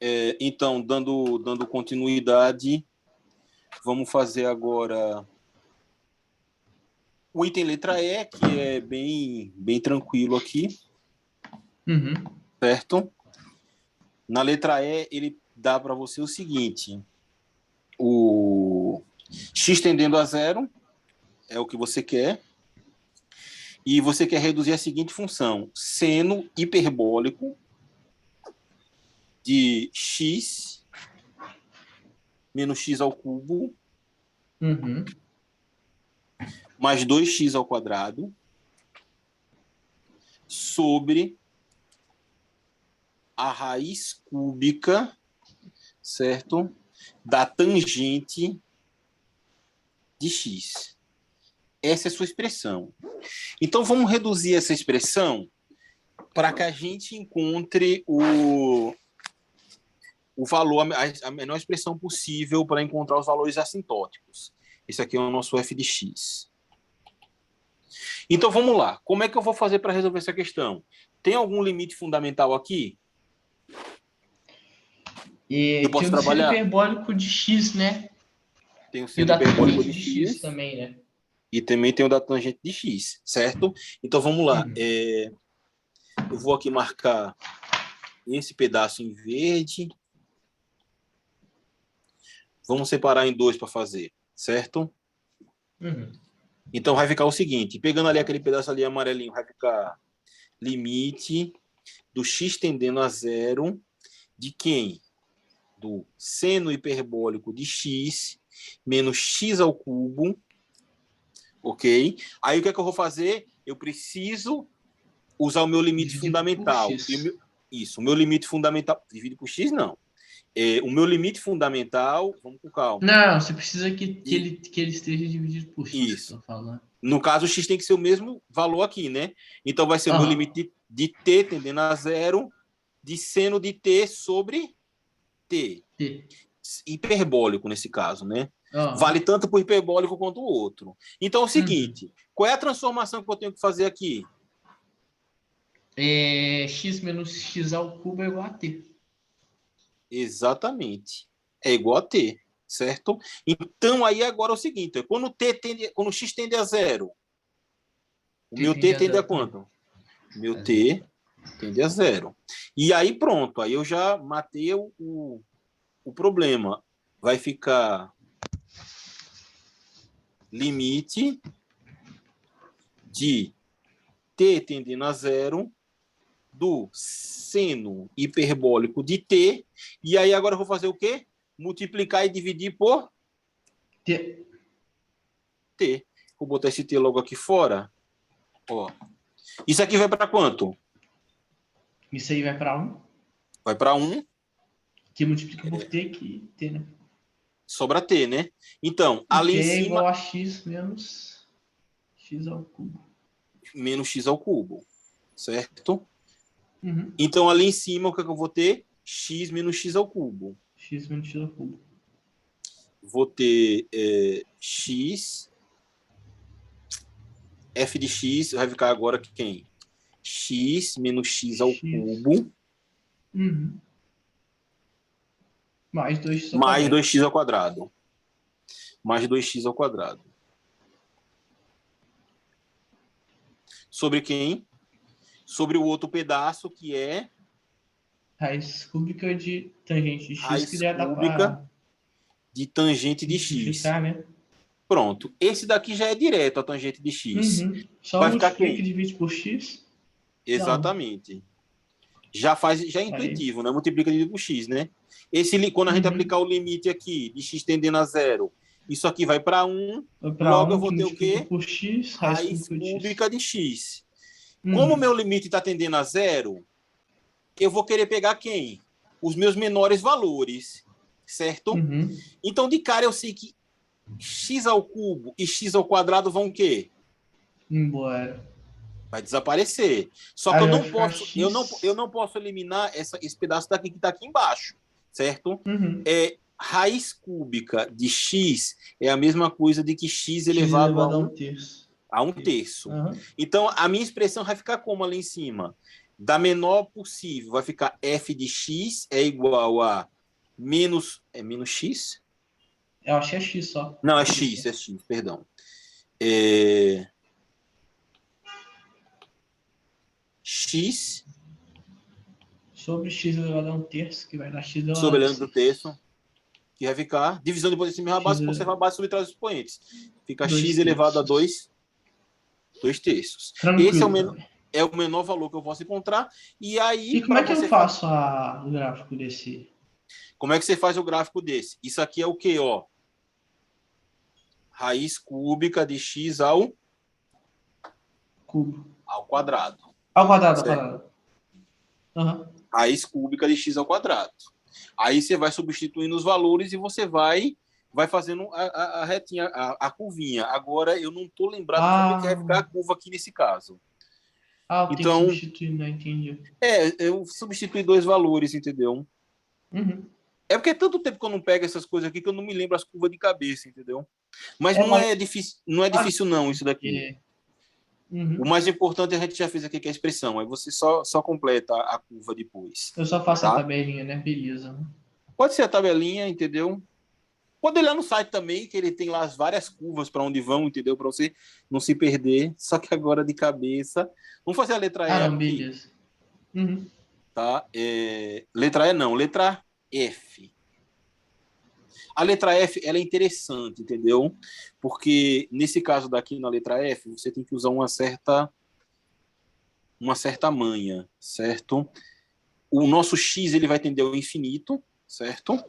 Então, dando continuidade, vamos fazer agora o item letra E, que é bem tranquilo aqui, certo? Na letra E, ele dá para você o seguinte: o x tendendo a zero é o que você quer, e você quer reduzir a seguinte função: seno hiperbólico de x menos x ao cubo mais 2x ao quadrado sobre a raiz cúbica, certo? Da tangente de x. Essa é a sua expressão. Então, vamos reduzir essa expressão para que a gente encontre o valor, a menor expressão possível para encontrar os valores assintóticos. Esse aqui é o nosso f de x. Então, vamos lá. Como é que eu vou fazer para resolver essa questão? Tem algum limite fundamental aqui? Eu posso trabalhar? Tem o seno hiperbólico de x, né? Tem o seno hiperbólico de x também, né? E também tem o da tangente de x, certo? Então, vamos lá. Eu vou aqui marcar esse pedaço em verde. Vamos separar em dois para fazer, certo? Então, vai ficar o seguinte. Pegando ali aquele pedaço ali amarelinho, vai ficar limite do x tendendo a zero de quem? Do seno hiperbólico de x menos x ao cubo, ok? Aí, o que é que eu vou fazer? Eu preciso usar o meu limite fundamental. O meu limite fundamental... Divide por x, não. O meu limite fundamental... Vamos com calma. Não, você precisa que ele esteja dividido por x. Isso. No caso, o x tem que ser o mesmo valor aqui, né? Então, vai ser o meu limite de t tendendo a zero de seno de t sobre t. Hiperbólico, nesse caso, né? Vale tanto para o hiperbólico quanto o outro. Então, é o seguinte. Qual é a transformação que eu tenho que fazer aqui? X menos x ao cubo é igual a t. Exatamente. É igual a t, certo? Então, aí agora é o seguinte. Quando x tende a zero, o meu t tende a quanto? O meu t tende a zero. E aí pronto. Aí eu já matei o problema. Vai ficar limite de t tendendo a zero do seno hiperbólico de t. E aí agora eu vou fazer o quê? Multiplicar e dividir por t. Vou botar esse t logo aqui fora. Ó. Isso aqui vai para quanto? Isso aí vai para 1. Vai para 1. Que multiplica por t, que t, né? Sobra t, né? Então, ali em cima... é igual a x menos x ao cubo. Menos x ao cubo, certo? Então, ali em cima, o que é que eu vou ter? X menos x ao cubo. X menos x ao cubo. Vou ter x... f de x vai ficar agora quem? X menos x ao cubo. Mais 2x ao mais quadrado. 2x ao quadrado. Mais 2x ao quadrado. Sobre quem? Sobre o outro pedaço, que é... Raiz cúbica de tangente de x, raiz que já dá cúbica de tangente de x. Né? Pronto. Esse daqui já é direto a tangente de x. Só vai ficar multiplica quem? E divide por x. Exatamente. Já é intuitivo, né? Multiplica e divide por x, né? Quando a gente aplicar o limite aqui, de x tendendo a zero, isso aqui vai para 1. Logo eu vou ter o quê? Por x, raiz cúbica de x. Como o meu limite está tendendo a zero, eu vou querer pegar quem? Os meus menores valores, certo? Então, de cara, eu sei que x ao cubo e x ao quadrado vão o quê? Embora. Vai desaparecer. Só que eu não posso eliminar esse pedaço daqui que está aqui embaixo, certo? Raiz cúbica de x é a mesma coisa de que x elevado a 1 terço. Então, a minha expressão vai ficar como ali em cima? da menor possível, vai ficar f de x é igual a menos x? Eu acho que é x só. Não, é x, perdão. X sobre x elevado a 1/3, que vai dar x elevado sobre a elevado do 6. terço, que vai ficar divisão de potência mesma base, conservar a base sobre trás dos expoentes. Fica x elevado a 2 terços. Esse é o menor valor que eu posso encontrar. E aí, como é que eu faço o gráfico desse? Como é que você faz o gráfico desse? Isso aqui é o quê, ó? Raiz cúbica de x ao cubo. Ao quadrado. Ao quadrado, ao quadrado. Uhum. Raiz cúbica de x ao quadrado. Aí você vai substituindo os valores e você vai fazendo a retinha, a curvinha. Agora, eu não estou lembrado como é que vai ficar a curva aqui nesse caso. Eu tenho que substituir, não entendi. Eu substituí 2 valores, entendeu? Uhum. É porque é tanto tempo que eu não pego essas coisas aqui que eu não me lembro as curvas de cabeça, entendeu? Mas não é difícil não, isso daqui. Uhum. O mais importante a gente já fez aqui, que é a expressão. Aí você só completa a curva depois. Eu só faço a tabelinha, né? Beleza. Pode ser a tabelinha, entendeu? Pode olhar no site também, que ele tem lá as várias curvas para onde vão, entendeu? Para você não se perder. Só que agora de cabeça. Vamos fazer a letra E. Não, beleza. Uhum. Tá? Letra E não, letra F. A letra F ela é interessante, entendeu? Porque nesse caso daqui, na letra F, você tem que usar uma certa manha, certo? O nosso x ele vai tender ao infinito, certo?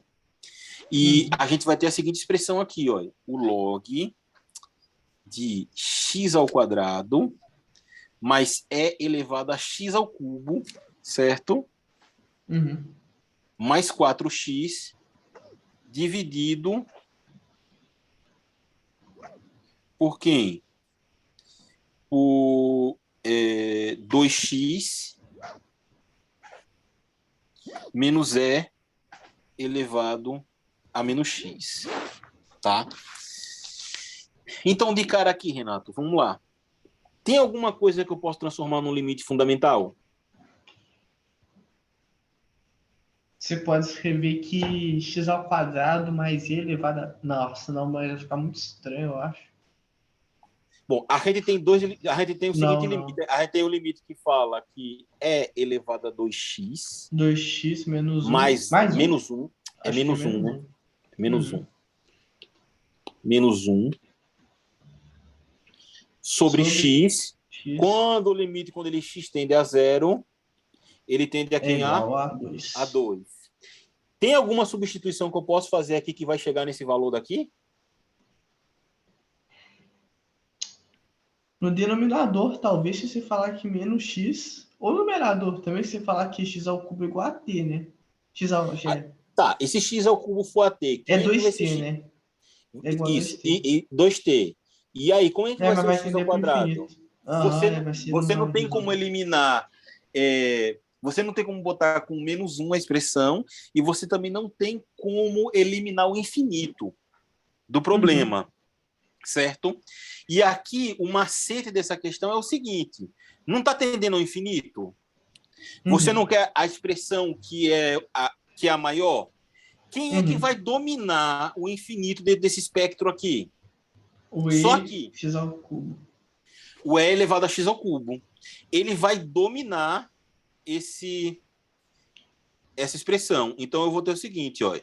E a gente vai ter a seguinte expressão aqui, ó, o log de x ao quadrado mais e elevado a x ao cubo, certo? Uhum. Mais 4x dividido por quem? Por 2x menos e elevado a menos x, tá? Então, de cara aqui, Renato, vamos lá. Tem alguma coisa que eu posso transformar num limite fundamental? Você pode escrever que x ao quadrado mais e elevado a... Nossa, não, mas vai ficar muito estranho, eu acho. Bom, a gente tem o seguinte limite. A gente tem o limite que fala que é elevado a 2x. 2x menos 1. Mais menos 1. É menos 1, né? Menos 1. Menos 1. Sobre x. Quando ele x tende a 0, ele tende a quem? A 2. A 2. Tem alguma substituição que eu posso fazer aqui que vai chegar nesse valor daqui? No denominador, talvez, se você falar que menos x, ou no numerador também, se você falar que x ao cubo é igual a t, né? X ao g. Tá, esse x ao cubo for a t. É 2t, né? É igual isso, a 2t. E 2t. E aí, como é que vai ser o x ao quadrado? Você não tem como eliminar... você não tem como botar com menos 1 a expressão e você também não tem como eliminar o infinito do problema. Certo? E aqui, o macete dessa questão é o seguinte: não está tendendo ao infinito? Você não quer a expressão que é a maior? Quem é que vai dominar o infinito dentro desse espectro aqui? Só aqui. X ao cubo. O E elevado a x ao cubo. Ele vai dominar essa expressão. Então, eu vou ter o seguinte, ó.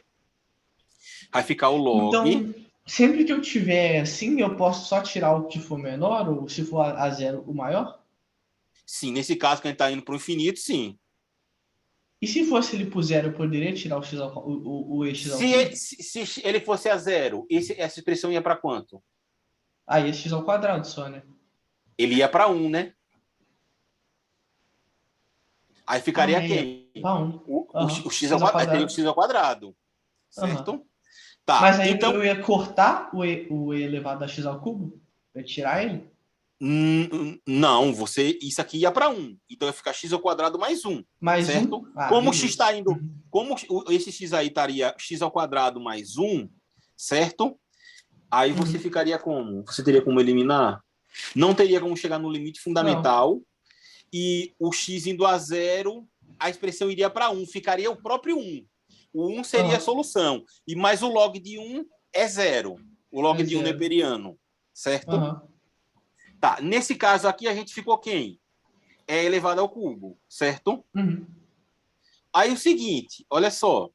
Vai ficar o log... Então, sempre que eu tiver assim, eu posso só tirar o que for menor, ou se for a 0, o maior? Sim, nesse caso que a gente está indo para o infinito, sim. E se fosse ele por 0, eu poderia tirar o x ao, o x ao cubo? Se ele fosse a 0, essa expressão ia para quanto? Aí é x ao quadrado só, né? Ele ia para 1, né? Aí ficaria quem? O x ao quadrado. Teria o x ao quadrado. Certo? Tá. Mas aí então, eu ia cortar o e elevado a x ao cubo? Eu ia tirar ele? Não, isso aqui ia para 1. Então ia ficar x ao quadrado mais 1. Mais certo? 1? Como o x está indo... Como esse x aí estaria x ao quadrado mais 1, certo? Aí você ficaria como? Você teria como eliminar? Não teria como chegar no limite fundamental. Não. e o x indo a 0, a expressão iria para 1, ficaria o próprio 1. O 1 seria a solução, e mais o log de 1 é 0. O log de 1 neperiano, certo? Tá, nesse caso aqui a gente ficou quem? É elevado ao cubo, certo? Aí o seguinte, olha só.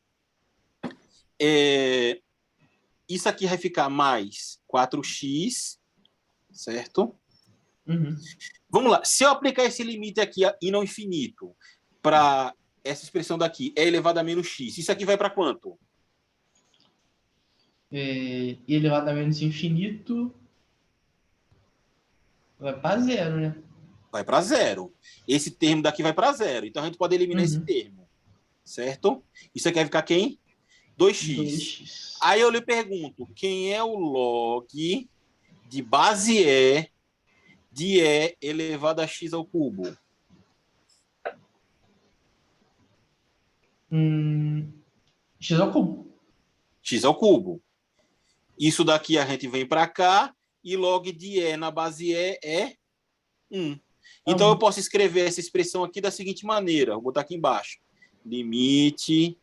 Isso aqui vai ficar mais 4x, certo? Vamos lá. Se eu aplicar esse limite aqui indo ao infinito para essa expressão daqui, é elevado a menos x, isso aqui vai para quanto? Elevado a menos infinito vai para 0, né? Vai para 0. Esse termo daqui vai para 0. Então a gente pode eliminar esse termo, certo? Isso aqui vai ficar quem? 2x. Aí eu lhe pergunto, quem é o log de base E de E elevado a x ao cubo? X ao cubo. X ao cubo. Isso daqui a gente vem para cá e log de E na base E é 1. Então eu posso escrever essa expressão aqui da seguinte maneira. Vou botar aqui embaixo. Limite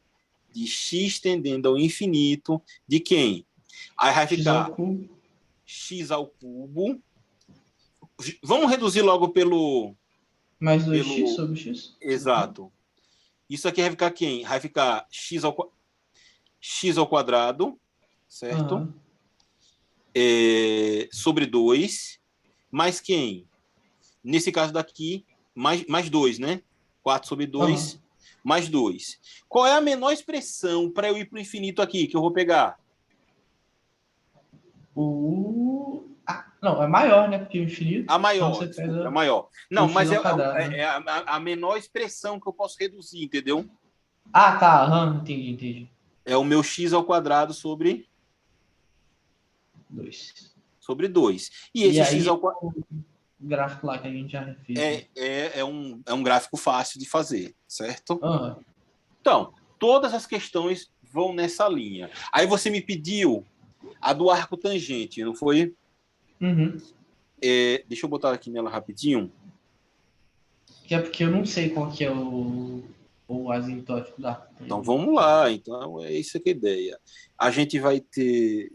de x tendendo ao infinito de quem? Aí vai ficar x ao cubo. Vamos reduzir logo pelo... Mais 2x sobre x? Exato. Isso aqui vai ficar quem? Vai ficar x ao quadrado, certo? Sobre 2. Mais quem? Nesse caso daqui, mais 2, né? 4 sobre 2, mais 2. Qual é a menor expressão para eu ir para o infinito aqui, que eu vou pegar? Não, é maior, né? Porque o infinito... A maior, desculpa, a maior. Não, mas é a menor expressão que eu posso reduzir, entendeu? Tá. Entendi. É o meu x ao quadrado sobre 2. Sobre 2. E esse x ao quadrado... O gráfico lá que a gente já fez. É um gráfico fácil de fazer, certo? Então, todas as questões vão nessa linha. Aí você me pediu a do arco tangente, não foi? Deixa eu botar aqui nela rapidinho. É porque eu não sei qual que é o asintótico da arco tangente. Então, vamos lá. Então, é isso aqui a ideia. A gente vai ter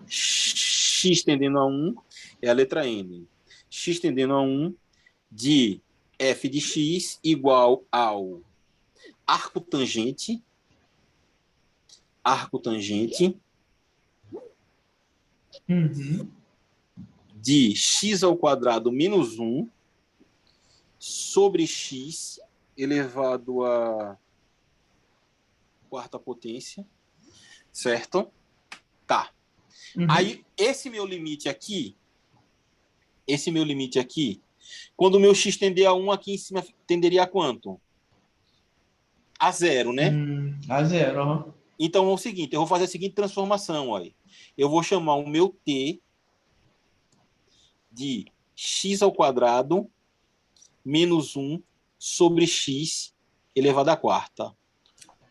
x tendendo a 1, é a letra N. X tendendo a 1 de f de x igual ao arco tangente de x ao quadrado menos 1 sobre x elevado à quarta potência, certo? Tá. Aí, esse meu limite aqui, quando o meu x tender a 1, aqui em cima tenderia a quanto? A 0, né? A 0, Então, é o seguinte, eu vou fazer a seguinte transformação, olha. Eu vou chamar o meu t de x ao quadrado menos 1 sobre x elevado à quarta.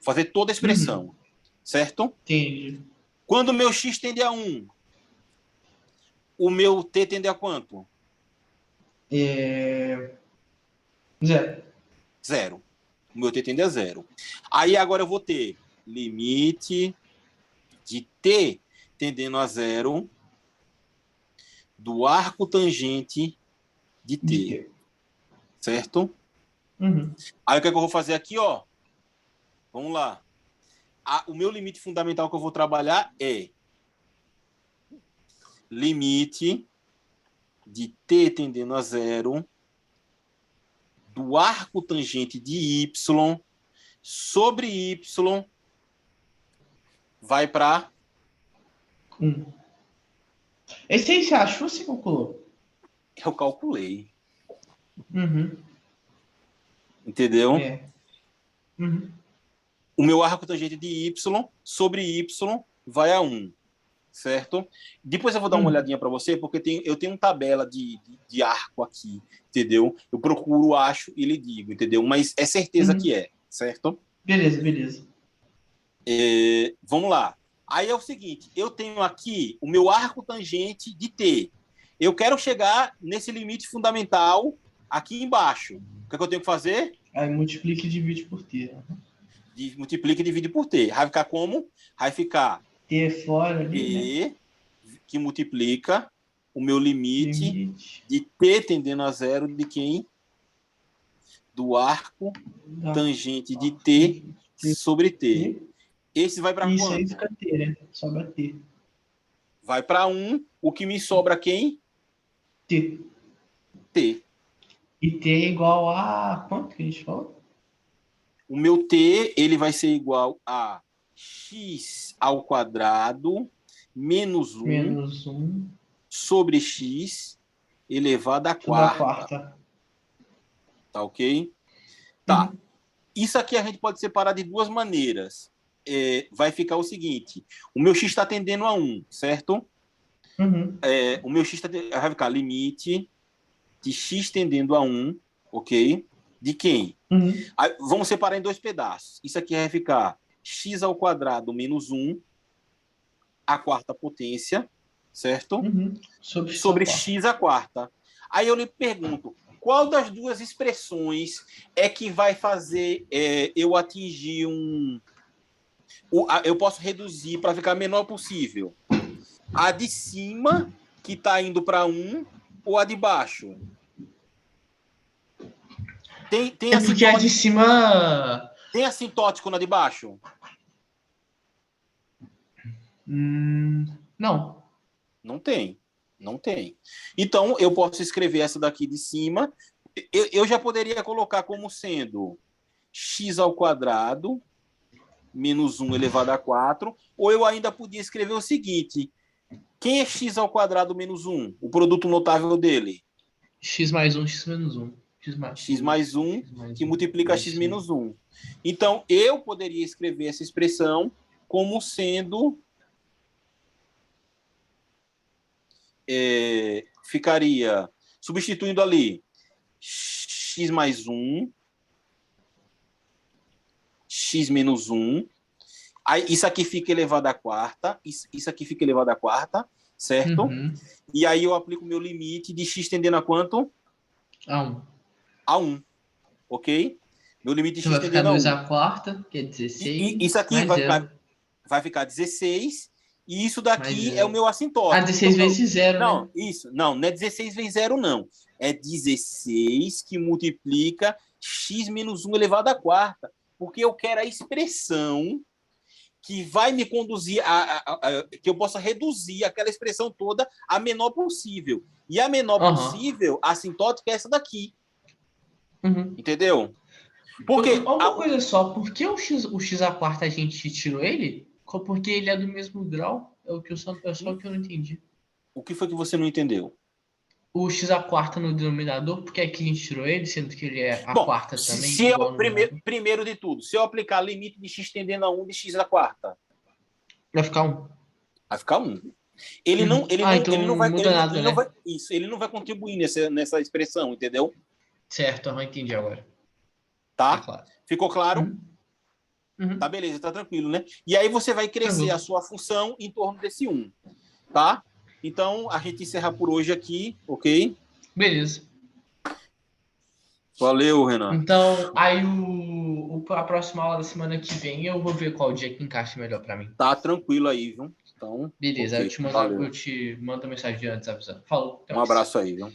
Fazer toda a expressão, certo? Entendi. Quando o meu x tende a 1, o meu t tende a quanto? 0. 0. O meu t tende a 0. Aí agora eu vou ter limite de t tendendo a 0 do arco tangente de t. Certo? Aí o que é que eu vou fazer aqui, ó? Vamos lá. O meu limite fundamental que eu vou trabalhar é limite de t tendendo a 0 do arco tangente de y sobre y vai para 1. Esse aí você achou ou você calculou? Eu calculei. Entendeu? O meu arco tangente de y sobre y vai a 1. Certo? Depois eu vou dar uma olhadinha para você, porque eu tenho uma tabela de arco aqui, entendeu? Eu procuro, acho e lhe digo, entendeu? Mas é certeza que é, certo? Beleza. Vamos lá. Aí é o seguinte, eu tenho aqui o meu arco tangente de t. Eu quero chegar nesse limite fundamental Aqui embaixo, o que é que eu tenho que fazer? Aí multiplica e divide por t. Multiplica e divide por t. Vai ficar como? Vai ficar T é fora ali, t, né? que multiplica o meu limite de t tendendo a zero de quem? Do arco tangente de t sobre t. Esse vai para quanto? Isso aí fica t, né? Sobra t. Vai para 1. O que me sobra quem? T. T. E t é igual a... Quanto que a gente falou? O meu t, ele vai ser igual a x ao quadrado menos 1 sobre x elevado à quarta. Tá ok? Tá. Isso aqui a gente pode separar de duas maneiras. Vai ficar o seguinte. O meu x está tendendo a 1, certo? O meu x vai ficar limite de x tendendo a 1, ok? De quem? Aí, vamos separar em dois pedaços. Isso aqui vai ficar x ao quadrado menos 1, a quarta potência, certo? Sobre x à quarta. Aí eu lhe pergunto, qual das duas expressões é que vai fazer eu atingir eu posso reduzir para ficar menor possível? A de cima, que está indo para 1, ou a de baixo? Tem porque a de cima... Tem assintótico na de baixo? Não. Não tem. Não tem. Então, eu posso escrever essa daqui de cima. Eu já poderia colocar como sendo x ao quadrado menos 1 elevado a 4. Ou eu ainda podia escrever o seguinte. Quem é x ao quadrado menos 1? O produto notável dele? X mais 1, x menos 1. X mais 1, que multiplica x menos 1. Então, eu poderia escrever essa expressão como sendo... ficaria substituindo ali x mais 1, x menos 1. Aí, isso aqui fica elevado à quarta, isso aqui fica elevado à quarta, certo? E aí eu aplico o meu limite de x tendendo a quanto? A 1. A 1, ok? Meu limite de Então x vai ficar tendendo a 1. 2 a quarta, que é 16. Isso aqui vai ficar 16. E isso daqui é o meu assintótico. 16 vezes 0, não, né? Isso. Não é 16 vezes 0, não. É 16 que multiplica x menos 1 elevado à quarta. Porque eu quero a expressão que vai me conduzir que eu possa reduzir aquela expressão toda a menor possível. E a menor possível, a assintótica, é essa daqui. Entendeu? Porque uma coisa só, por que o x à quarta a gente tirou ele? Porque ele é do mesmo grau? É só o que eu não entendi. O que foi que você não entendeu? O x à quarta no denominador, por que aqui a gente tirou ele, sendo que ele é a quarta também? Primeiro de tudo, se eu aplicar limite de x tendendo a 1 de x à quarta, vai ficar 1. Vai ficar 1. Ele não vai contribuir nessa expressão, entendeu? Certo, eu entendi agora. Tá? Claro. Ficou claro? Tá, beleza, tá tranquilo, né? E aí você vai crescer a sua função em torno desse 1, tá? Então, a gente encerra por hoje aqui, ok? Beleza. Valeu, Renan. Então, aí a próxima aula da semana que vem eu vou ver qual dia que encaixa melhor para mim. Tá tranquilo aí, viu? Então, beleza, okay. Eu te mando mensagem antes avisando. Falou. Um abraço aí, viu?